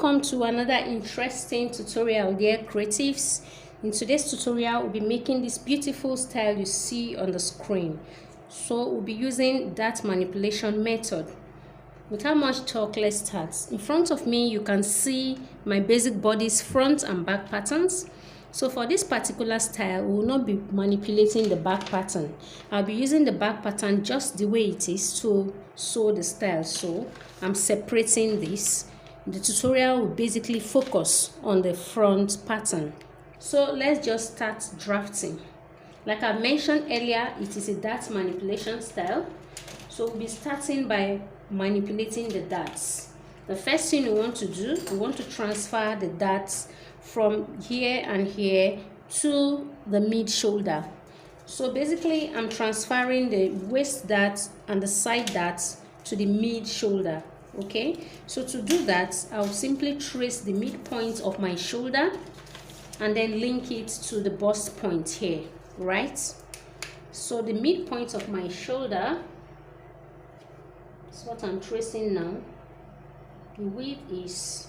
Welcome to another interesting tutorial, dear creatives. In today's tutorial, we'll be making this beautiful style you see on the screen. So we'll be using that manipulation method. Without much talk, let's start. In front of me, you can see my basic body's front and back patterns. So for this particular style, we will not be manipulating the back pattern. I'll be using the back pattern just the way it is to sew the style. So I'm separating this. The tutorial will basically focus on the front pattern. So let's just start drafting. Like I mentioned earlier, it is a dart manipulation style. So we'll be starting by manipulating the darts. The first thing we want to do, we want to transfer the darts from here and here to the mid shoulder. So basically I'm transferring the waist dart and the side darts to the mid shoulder. Okay, so to do that, I'll simply trace the midpoint of my shoulder and then link it to the bust point here, right? So the midpoint of my shoulder is what I'm tracing now. The width is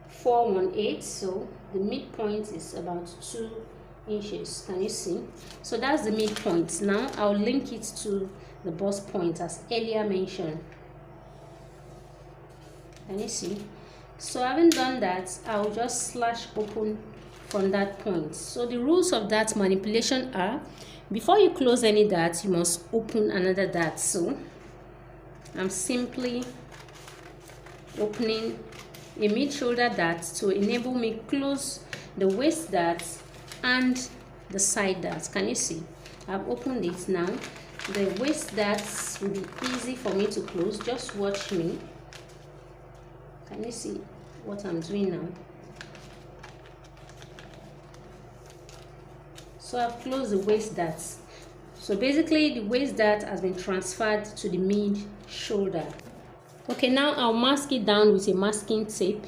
418, so the midpoint is about 2 inches. Can you see? So that's the midpoint. Now I'll link it to the bust point as earlier mentioned. Can you see? So having done that, I'll just slash open from that point. So the rules of that manipulation are, before you close any dart, you must open another dart. So I'm simply opening a mid shoulder dart to enable me close the waist dart and the side dart. Can you see? I've opened it now. The waist darts will be easy for me to close. Just watch me. Can you see what I'm doing now? So I've closed the waist dart. So basically the waist dart has been transferred to the mid shoulder. Okay, now I'll mask it down with a masking tape.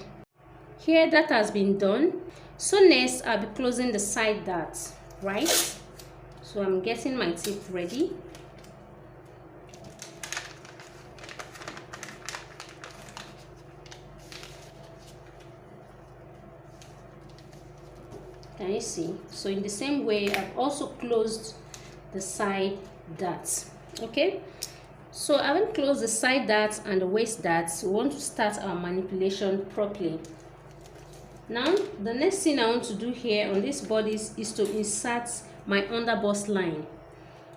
Here that has been done. So next I'll be closing the side dart, right? So I'm getting my tape ready. Can you see? So in the same way, I've also closed the side darts. Okay, so having closed the side darts and the waist darts, we want to start our manipulation properly. Now the next thing I want to do here on this body is to insert my underbust line.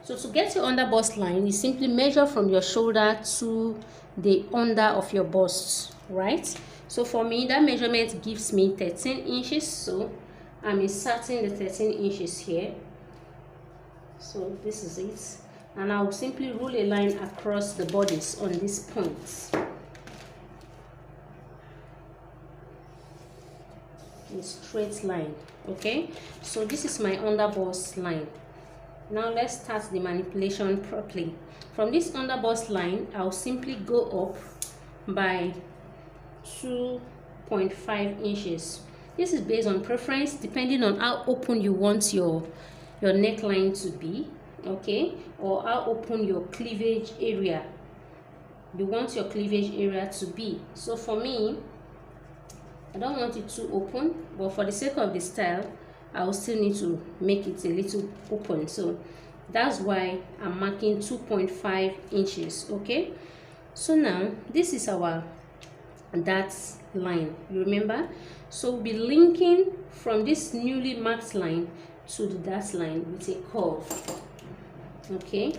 So to get your underbust line, you simply measure from your shoulder to the under of your bust, right? So for me, that measurement gives me 13 inches. So I'm inserting the 13 inches here. So this is it. And I'll simply rule a line across the bodies on these points. A straight line. Okay. So this is my underbust line. Now let's start the manipulation properly. From this underbust line, I'll simply go up by 2.5 inches. This is based on preference, depending on how open you want your neckline to be, okay, or how open your cleavage area you want your cleavage area to be. So for me, I don't want it too open, but for the sake of the style, I will still need to make it a little open. So that's why I'm marking 2.5 inches. Okay, so now this is our dart line, remember? So we'll be linking from this newly marked line to the dart line with a curve. Okay,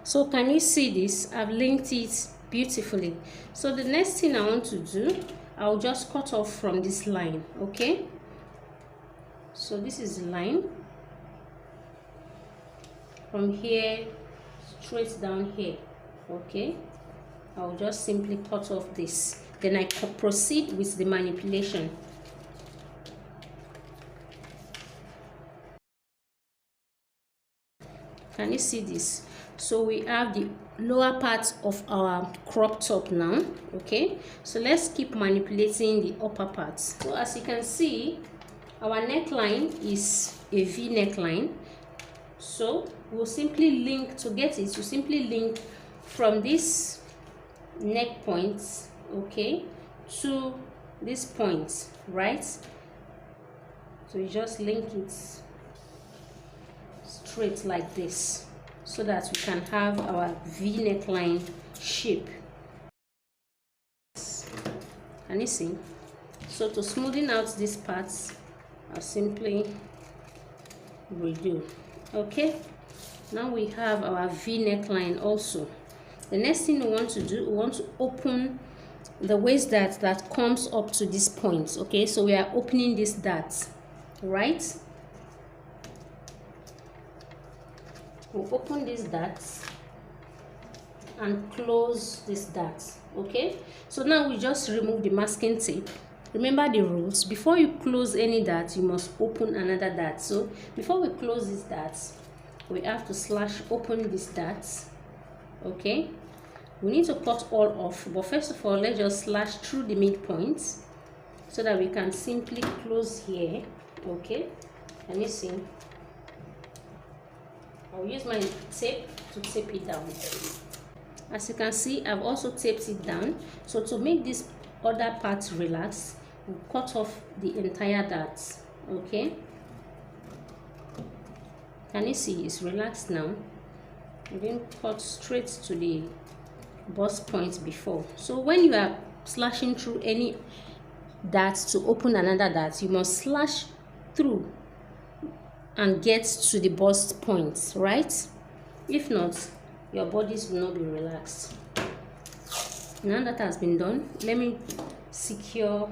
so can you see this? I've linked it beautifully. So the next thing I want to do, I'll just cut off from this line. Okay, so this is the line from here straight down here. Okay, I'll just simply cut off this, then I can proceed with the manipulation. Can you see this? So we have the lower part of our crop top now. Okay, so let's keep manipulating the upper part. So as you can see, our neckline is a V neckline. So we'll simply link, to get it, you simply link from this neck point, okay, to this point, right? So you just link it straight like this, so that we can have our V neckline shape. Can you see? So to smoothen out these parts, I'll simply redo. Okay, now we have our V neckline also. The next thing we want to do, we want to open the waist dart that comes up to this point. Okay, so we are opening this dart, right? We'll open this dart and close this dart. Okay, so now we just remove the masking tape. Remember the rules: before you close any dart, you must open another dart. So before we close this dart, we have to slash open this dart. Okay, we need to cut all off, but first of all, let's just slash through the midpoint so that we can simply close here. Okay, can you see? I'll use my tape to tape it down. As you can see, I've also taped it down. So to make this other part relax, we'll cut off the entire dart. Okay, can you see it's relaxed now? We didn't cut straight to the bust point before. So when you are slashing through any dart to open another dart, you must slash through and get to the bust point, right? If not, your bodies will not be relaxed. Now that has been done, let me secure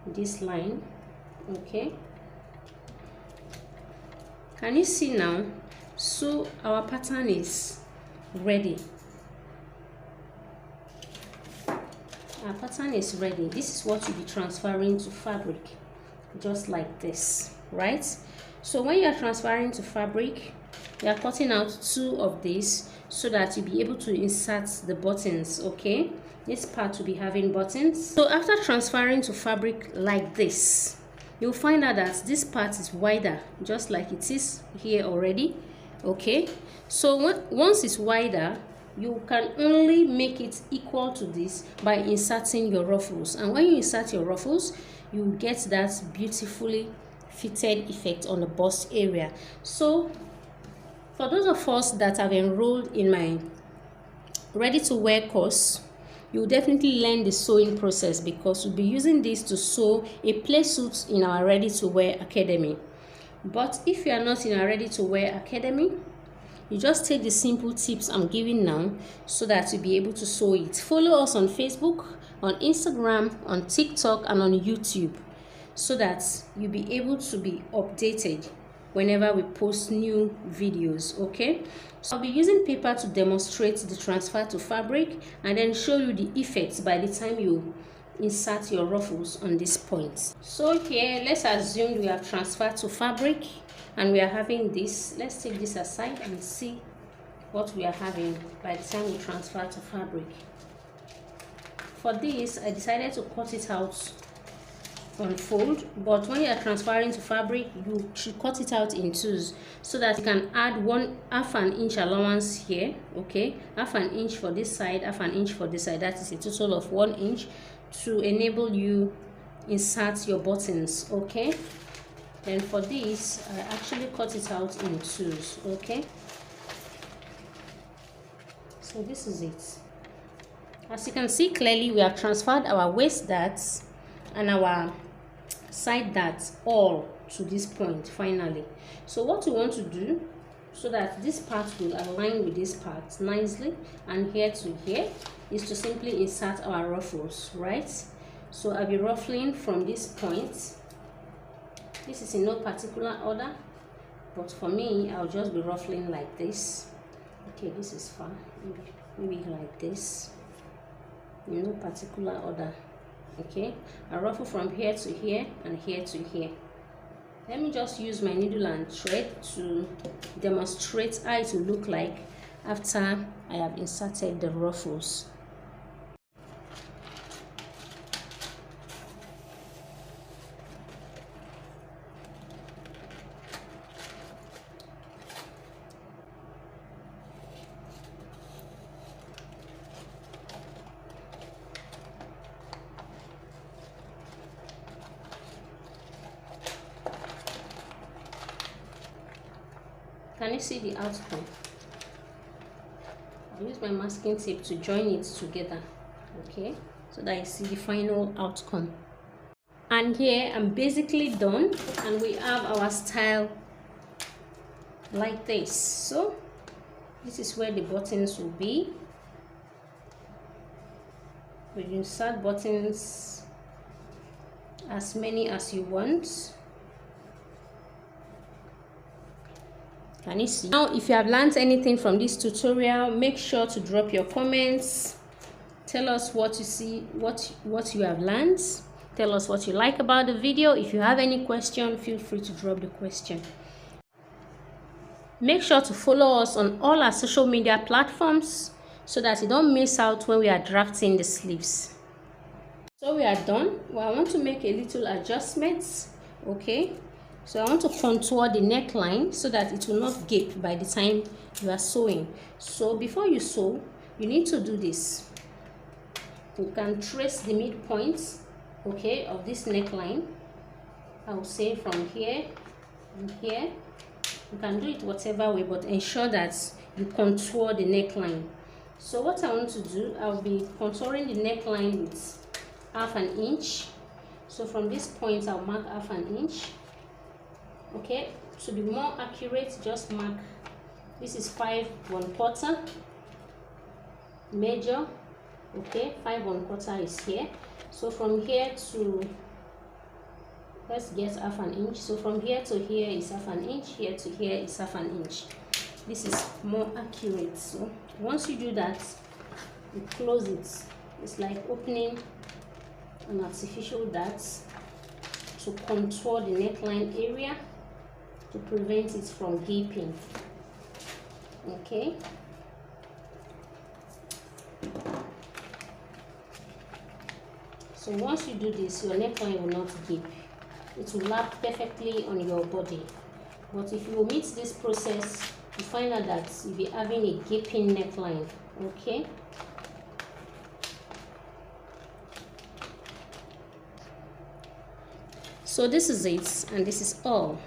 this line. Okay, can you see now? So our pattern is ready. Our pattern is ready. This is what you'll be transferring to fabric, just like this, right? So when you are transferring to fabric, you are cutting out 2 of these so that you'll be able to insert the buttons. Okay, this part will be having buttons. So after transferring to fabric like this, you'll find out that this part is wider, just like it is here already. Okay, so once it's wider, you can only make it equal to this by inserting your ruffles. And when you insert your ruffles, you get that beautifully fitted effect on the bust area. So for those of us that have enrolled in my ready to wear course, you will definitely learn the sewing process, because we'll be using this to sew a play suit in our ready to wear academy. But if you are not in our ready to wear academy, you just take the simple tips I'm giving now so that you'll be able to sew it. Follow us on Facebook, on Instagram, on TikTok, and on YouTube, so that you'll be able to be updated whenever we post new videos. Okay, so I'll be using paper to demonstrate the transfer to fabric and then show you the effects by the time you insert your ruffles on this point. So here, let's assume we have transferred to fabric and we are having this. Let's take this aside and see what we are having by the time we transfer to fabric. For this, I decided to cut it out on fold, but when you are transferring to fabric, you should cut it out in 2s so that you can add half an inch allowance here. Okay, half an inch for this side, half an inch for this side. That is a total of 1 inch to enable you insert your buttons. Okay, then for this, I actually cut it out in 2s. Okay, so this is it. As you can see clearly, we have transferred our waist darts and our side darts all to this point finally. So what we want to do, so that this part will align with this part nicely and here to here, is to simply insert our ruffles, right? So I'll be ruffling from this point. This is in no particular order, but for me, I'll just be ruffling like this. Okay, this is far, maybe like this, in no particular order. Okay, I ruffle from here to here and here to here. Let me just use my needle and thread to demonstrate how it will look like after I have inserted the ruffles. Can you see the outcome? I'll use my masking tape to join it together, okay, so that I see the final outcome. And here I'm basically done, and we have our style like this. So this is where the buttons will be. We insert buttons as many as you want. Can you see? Now, if you have learned anything from this tutorial, make sure to drop your comments. Tell us what you see, what you have learned. Tell us what you like about the video. If you have any question, feel free to drop the question. Make sure to follow us on all our social media platforms so that you don't miss out when we are drafting the sleeves. So we are done. Well, I want to make a little adjustments, okay? So I want to contour the neckline so that it will not gape by the time you are sewing. So before you sew, you need to do this. You can trace the midpoint, okay, of this neckline. I will say from here and here. You can do it whatever way, but ensure that you contour the neckline. So what I want to do, I'll be contouring the neckline with 1/2 inch. So from this point, I'll mark 1/2 inch. Okay, to be more accurate, just mark, this is 5 1/4 major, okay, 5 1/4 is here. So from here to, let's get 1/2 inch. So from here to here is 1/2 inch, here to here is 1/2 inch. This is more accurate. So once you do that, you close it. It's like opening an artificial dart to contour the neckline area to prevent it from gaping. Okay, so once you do this, your neckline will not gape. It will lap perfectly on your body. But if you omit this process, you find out that you'll be having a gaping neckline. Okay, so this is it, and this is all.